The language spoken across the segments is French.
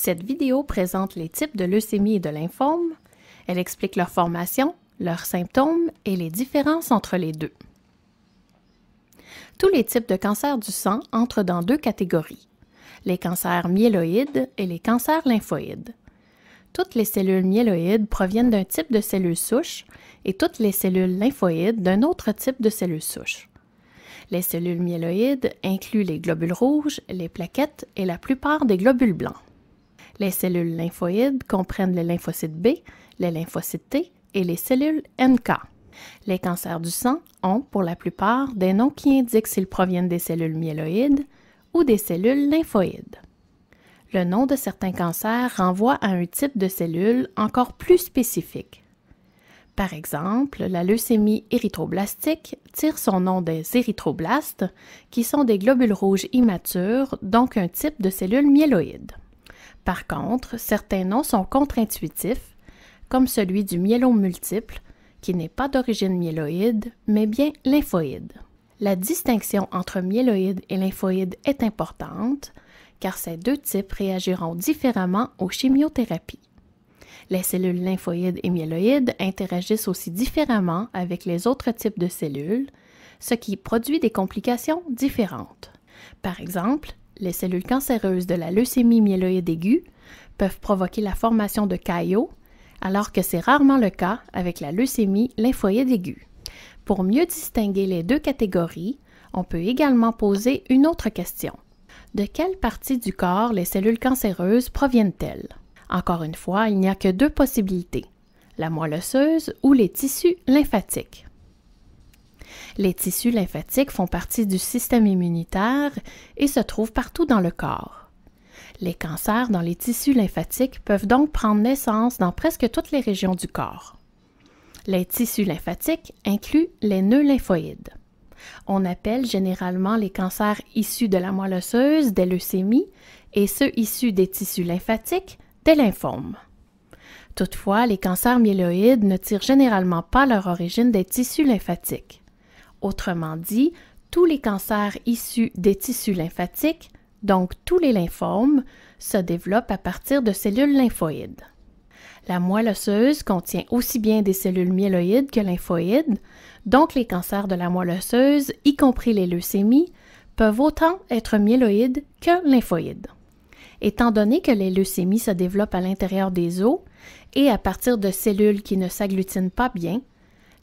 Cette vidéo présente les types de leucémie et de lymphome. Elle explique leur formation, leurs symptômes et les différences entre les deux. Tous les types de cancers du sang entrent dans deux catégories, les cancers myéloïdes et les cancers lymphoïdes. Toutes les cellules myéloïdes proviennent d'un type de cellule souche et toutes les cellules lymphoïdes d'un autre type de cellule souche. Les cellules myéloïdes incluent les globules rouges, les plaquettes et la plupart des globules blancs. Les cellules lymphoïdes comprennent les lymphocytes B, les lymphocytes T et les cellules NK. Les cancers du sang ont, pour la plupart, des noms qui indiquent s'ils proviennent des cellules myéloïdes ou des cellules lymphoïdes. Le nom de certains cancers renvoie à un type de cellule encore plus spécifique. Par exemple, la leucémie érythroblastique tire son nom des érythroblastes, qui sont des globules rouges immatures, donc un type de cellule myéloïde. Par contre, certains noms sont contre-intuitifs, comme celui du myélome multiple, qui n'est pas d'origine myéloïde, mais bien lymphoïde. La distinction entre myéloïde et lymphoïde est importante, car ces deux types réagiront différemment aux chimiothérapies. Les cellules lymphoïdes et myéloïdes interagissent aussi différemment avec les autres types de cellules, ce qui produit des complications différentes. Par exemple, les cellules cancéreuses de la leucémie myéloïde aiguë peuvent provoquer la formation de caillots, alors que c'est rarement le cas avec la leucémie lymphoïde aiguë. Pour mieux distinguer les deux catégories, on peut également poser une autre question. De quelle partie du corps les cellules cancéreuses proviennent-elles? Encore une fois, il n'y a que deux possibilités, la moelle osseuse ou les tissus lymphatiques. Les tissus lymphatiques font partie du système immunitaire et se trouvent partout dans le corps. Les cancers dans les tissus lymphatiques peuvent donc prendre naissance dans presque toutes les régions du corps. Les tissus lymphatiques incluent les nœuds lymphoïdes. On appelle généralement les cancers issus de la moelle osseuse des leucémies et ceux issus des tissus lymphatiques des lymphomes. Toutefois, les cancers myéloïdes ne tirent généralement pas leur origine des tissus lymphatiques. Autrement dit, tous les cancers issus des tissus lymphatiques, donc tous les lymphomes, se développent à partir de cellules lymphoïdes. La moelle osseuse contient aussi bien des cellules myéloïdes que lymphoïdes, donc les cancers de la moelle osseuse, y compris les leucémies, peuvent autant être myéloïdes que lymphoïdes. Étant donné que les leucémies se développent à l'intérieur des os et à partir de cellules qui ne s'agglutinent pas bien,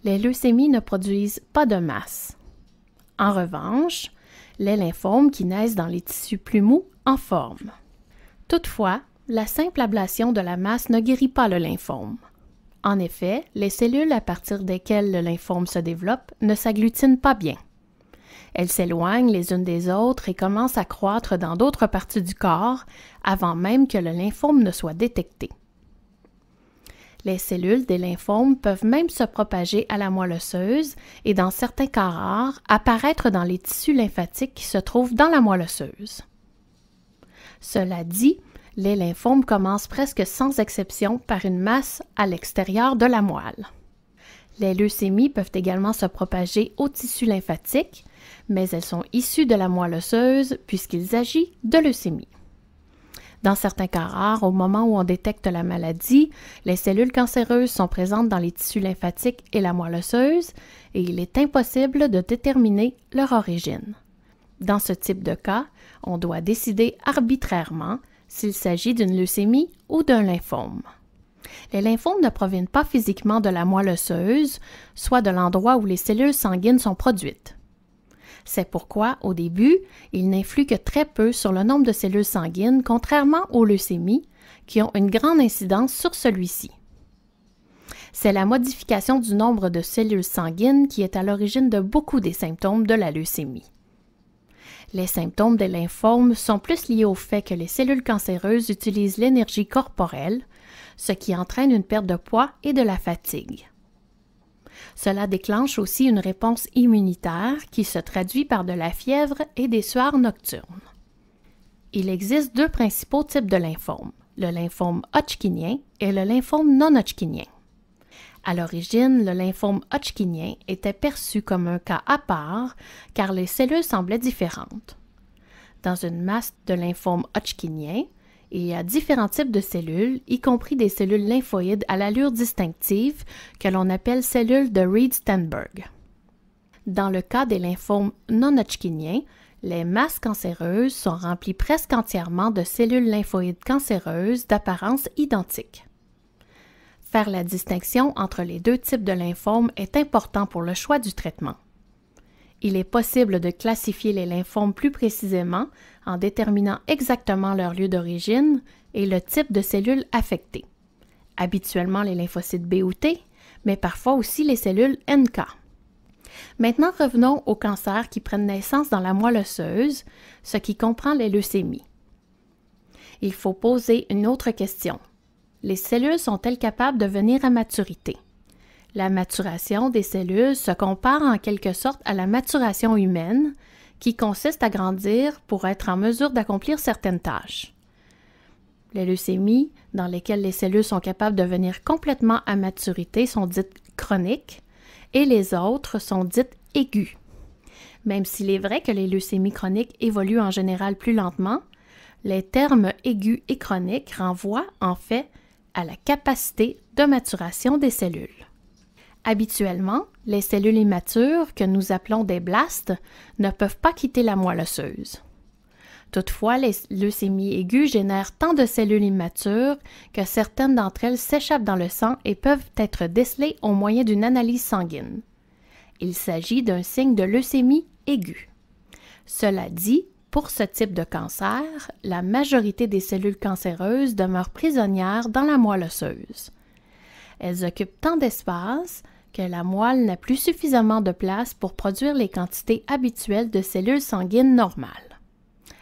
les leucémies ne produisent pas de masse. En revanche, les lymphomes qui naissent dans les tissus plus mous en forment. Toutefois, la simple ablation de la masse ne guérit pas le lymphome. En effet, les cellules à partir desquelles le lymphome se développe ne s'agglutinent pas bien. Elles s'éloignent les unes des autres et commencent à croître dans d'autres parties du corps avant même que le lymphome ne soit détecté. Les cellules des lymphomes peuvent même se propager à la moelle osseuse et, dans certains cas rares, apparaître dans les tissus lymphatiques qui se trouvent dans la moelle osseuse. Cela dit, les lymphomes commencent presque sans exception par une masse à l'extérieur de la moelle. Les leucémies peuvent également se propager aux tissus lymphatiques, mais elles sont issues de la moelle osseuse puisqu'il s'agit de leucémie. Dans certains cas rares, au moment où on détecte la maladie, les cellules cancéreuses sont présentes dans les tissus lymphatiques et la moelle osseuse et il est impossible de déterminer leur origine. Dans ce type de cas, on doit décider arbitrairement s'il s'agit d'une leucémie ou d'un lymphome. Les lymphomes ne proviennent pas physiquement de la moelle osseuse, soit de l'endroit où les cellules sanguines sont produites. C'est pourquoi, au début, ils n'influent que très peu sur le nombre de cellules sanguines, contrairement aux leucémies, qui ont une grande incidence sur celui-ci. C'est la modification du nombre de cellules sanguines qui est à l'origine de beaucoup des symptômes de la leucémie. Les symptômes des lymphomes sont plus liés au fait que les cellules cancéreuses utilisent l'énergie corporelle, ce qui entraîne une perte de poids et de la fatigue. Cela déclenche aussi une réponse immunitaire qui se traduit par de la fièvre et des sueurs nocturnes. Il existe deux principaux types de lymphomes, le lymphome hodgkinien et le lymphome non-hodgkinien. À l'origine, le lymphome hodgkinien était perçu comme un cas à part car les cellules semblaient différentes. Dans une masse de lymphome hodgkinien, Et il y a différents types de cellules, y compris des cellules lymphoïdes à l'allure distinctive que l'on appelle cellules de Reed-Steinberg. Dans le cas des lymphomes non-hodgkiniens, les masses cancéreuses sont remplies presque entièrement de cellules lymphoïdes cancéreuses d'apparence identique. Faire la distinction entre les deux types de lymphomes est important pour le choix du traitement. Il est possible de classifier les lymphomes plus précisément en déterminant exactement leur lieu d'origine et le type de cellules affectées. Habituellement les lymphocytes B ou T, mais parfois aussi les cellules NK. Maintenant, revenons aux cancers qui prennent naissance dans la moelle osseuse, ce qui comprend les leucémies. Il faut poser une autre question. Les cellules sont-elles capables de venir à maturité? La maturation des cellules se compare en quelque sorte à la maturation humaine, qui consiste à grandir pour être en mesure d'accomplir certaines tâches. Les leucémies, dans lesquelles les cellules sont capables de venir complètement à maturité, sont dites chroniques, et les autres sont dites aiguës. Même s'il est vrai que les leucémies chroniques évoluent en général plus lentement, les termes aigus et chroniques renvoient en fait à la capacité de maturation des cellules. Habituellement, les cellules immatures, que nous appelons des blastes, ne peuvent pas quitter la moelle osseuse. Toutefois, les leucémies aiguës génèrent tant de cellules immatures que certaines d'entre elles s'échappent dans le sang et peuvent être décelées au moyen d'une analyse sanguine. Il s'agit d'un signe de leucémie aiguë. Cela dit, pour ce type de cancer, la majorité des cellules cancéreuses demeurent prisonnières dans la moelle osseuse. Elles occupent tant d'espace que la moelle n'a plus suffisamment de place pour produire les quantités habituelles de cellules sanguines normales.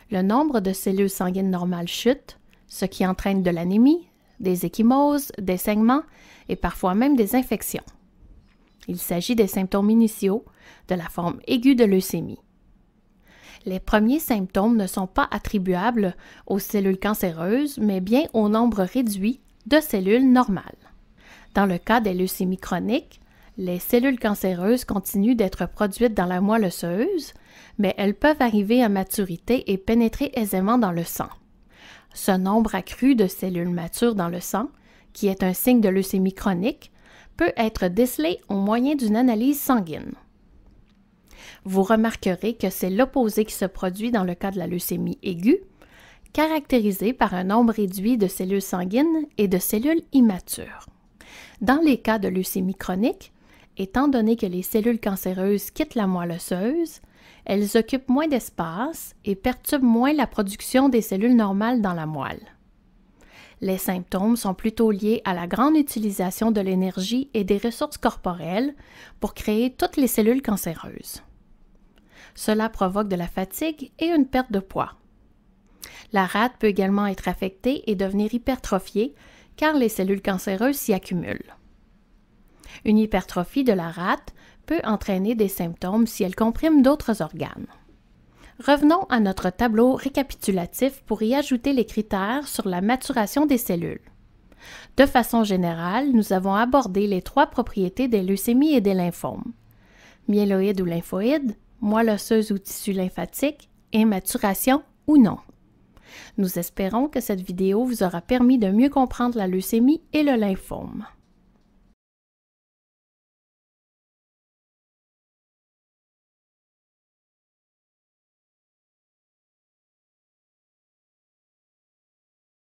Le nombre de cellules sanguines normales chute, ce qui entraîne de l'anémie, des ecchymoses, des saignements et parfois même des infections. Il s'agit des symptômes initiaux de la forme aiguë de leucémie. Les premiers symptômes ne sont pas attribuables aux cellules cancéreuses, mais bien au nombre réduit de cellules normales. Dans le cas des leucémies chroniques, les cellules cancéreuses continuent d'être produites dans la moelle osseuse, mais elles peuvent arriver à maturité et pénétrer aisément dans le sang. Ce nombre accru de cellules matures dans le sang, qui est un signe de leucémie chronique, peut être décelé au moyen d'une analyse sanguine. Vous remarquerez que c'est l'opposé qui se produit dans le cas de la leucémie aiguë, caractérisée par un nombre réduit de cellules sanguines et de cellules immatures. Dans les cas de leucémie chronique, étant donné que les cellules cancéreuses quittent la moelle osseuse, elles occupent moins d'espace et perturbent moins la production des cellules normales dans la moelle. Les symptômes sont plutôt liés à la grande utilisation de l'énergie et des ressources corporelles pour créer toutes les cellules cancéreuses. Cela provoque de la fatigue et une perte de poids. La rate peut également être affectée et devenir hypertrophiée car les cellules cancéreuses s'y accumulent. Une hypertrophie de la rate peut entraîner des symptômes si elle comprime d'autres organes. Revenons à notre tableau récapitulatif pour y ajouter les critères sur la maturation des cellules. De façon générale, nous avons abordé les 3 propriétés des leucémies et des lymphomes: myéloïdes ou lymphoïdes, moelle osseuse ou tissu lymphatique, et maturation ou non. Nous espérons que cette vidéo vous aura permis de mieux comprendre la leucémie et le lymphome.